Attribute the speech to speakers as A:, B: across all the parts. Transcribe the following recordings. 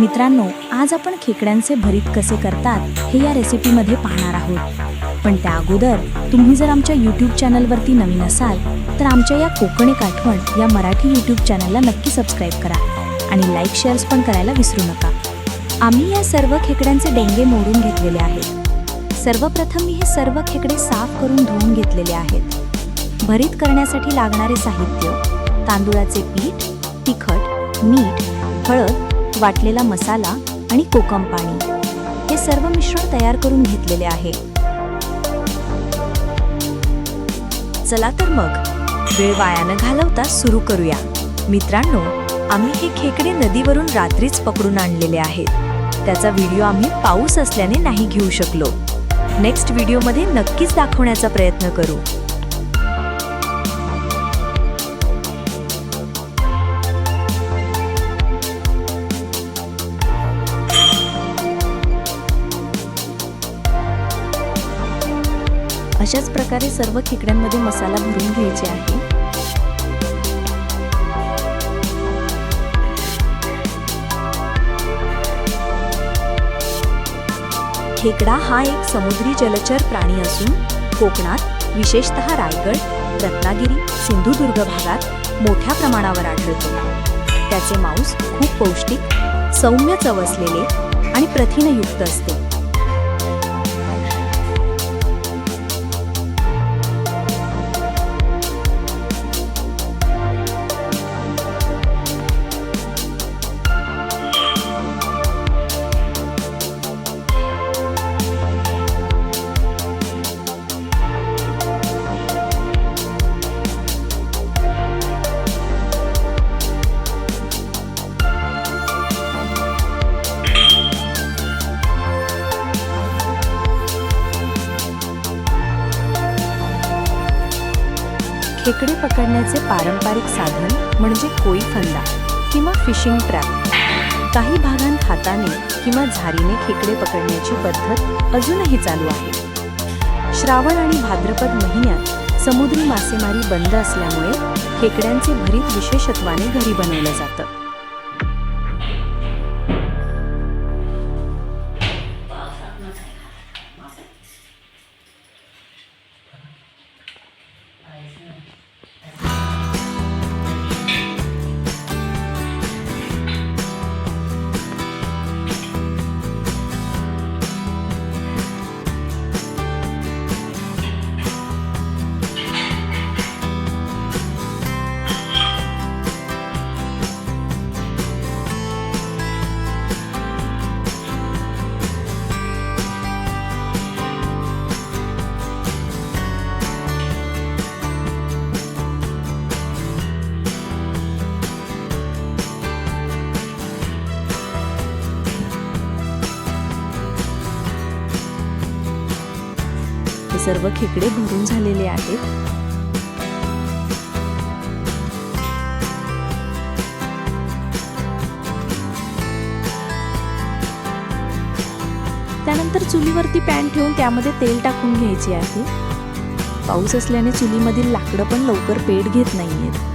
A: मित्रांनो, आज आपण खेकड्यांचे भरीत कसे करतात हे या रेसिपीमध्ये पाहणार आहोत। पण त्या अगोदर तुम्ही जर आमच्या यूट्यूब चॅनलवरती नवीन असाल तर आमच्या या कोकण एक आठवण या मराठी यूट्यूब चॅनलला नक्की सबस्क्राईब करा आणि लाईक शेअर्स पण करायला विसरू नका। आम्ही या सर्व खेकड्यांचे डेंगे मोडून घेतलेले आहेत। सर्वप्रथम मी हे सर्व खेकडे साफ करून धुवून घेतलेले आहेत। भरीत करण्यासाठी लागणारे साहित्य: तांदूळाचे पीठ, तिखट, मीठ, हळद, वाटलेला मसाला आणि कोकम पाणी हे सर्व मिश्रण तयार करून घेतलेले आहे। चला तर मग वेळ वाया न घालवता सुरू करूया। मित्रांनो, आम्ही हे खेकडे नदीवरून रात्रीच पकडून आणलेले आहेत। त्याचा व्हिडिओ आम्ही पाऊस असल्याने नाही घेऊ शकलो। नेक्स्ट व्हिडिओमध्ये नक्कीच दाखवण्याचा प्रयत्न करू। अशाच प्रकारे सर्व खेकड्यांमध्ये मसाला भरून घ्यायचे आहे। खेकडा हा एक समुद्री जलचर प्राणी असून कोकणात, विशेषतः रायगड, रत्नागिरी, सिंधुदुर्ग भागात मोठ्या प्रमाणावर आढळतो। त्याचे मांस खूप पौष्टिक, सौम्य चव असलेले आणि प्रथिनयुक्त असते। खेकडे पकडण्याचे पारंपरिक साधन म्हणजे कोई फंदा किंवा फिशिंग ट्रॅप। काही भागांत हाताने किंवा झारीने खेकडे पकडण्याची पद्धत अजूनही चालू आहे। श्रावण आणि भाद्रपद महिन्यात समुद्री मासेमारी बंद असल्यामुळे खेकड्यांचे भरीत विशेषत्वाने घरी बनवलं जातं। सर्व खेकडे भरून झालेले आहेत। त्यानंतर चुलीवरती पॅन ठेवून त्यामध्ये तेल टाकून घ्यायचे आहे। पाऊस असल्याने चुलीमधील लाकडं पण लवकर पेट घेत नाहीयेत।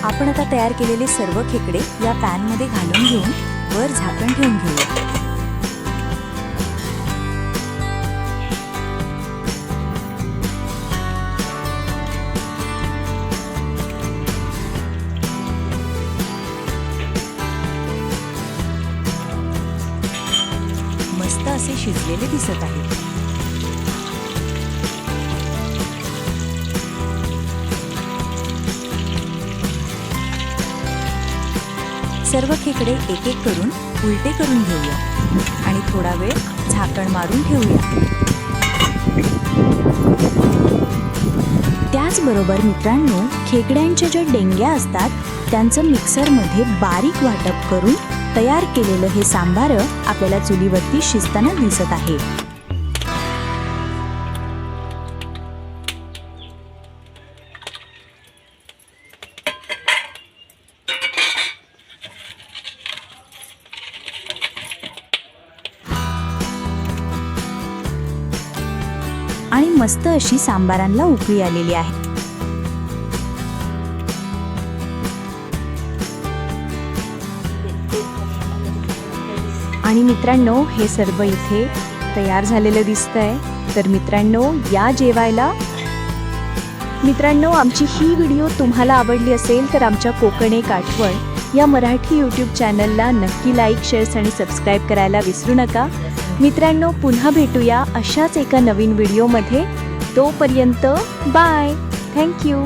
A: आपण आता तयार केलेले सर्व खेकडे या पॅनमध्ये घालून घेऊन वर झाकण ठेवून घेऊया। मस्त असे शिजलेले दिसत आहेत। सर्व खेकडे एक एक करून उलटे करून घेऊया आणि थोडा वेळ झाकण मारून ठेवूया। त्याचबरोबर मित्रांनो, खेकड्यांच्या ज्या डेंग्या असतात त्यांचं मिक्सरमध्ये बारीक वाटप करून तयार केलेलं हे सांबार आपल्याला चुलीवरती शिजताना दिसत आहे। आणि मस्त अशी सांबारांना उकळी आलेली आहे. आणि मित्रांनो, हे सर्व इथे तयार झालेलं दिसतंय. तर मित्रांनो, या जेवायला. मित्रांनो, आमची ही व्हिडिओ तुम्हाला आवडली असेल तर आमच्या कोकण एक आठवण या मराठी यूट्यूब चॅनलला नक्की लाईक, शेअर्स आणि सबस्क्राईब करायला विसरू नका. मित्रांनो, पुन्हा भेटूया अशाच एका नवीन व्हिडिओमध्ये. तोपर्यंत बाय. थँक्यू.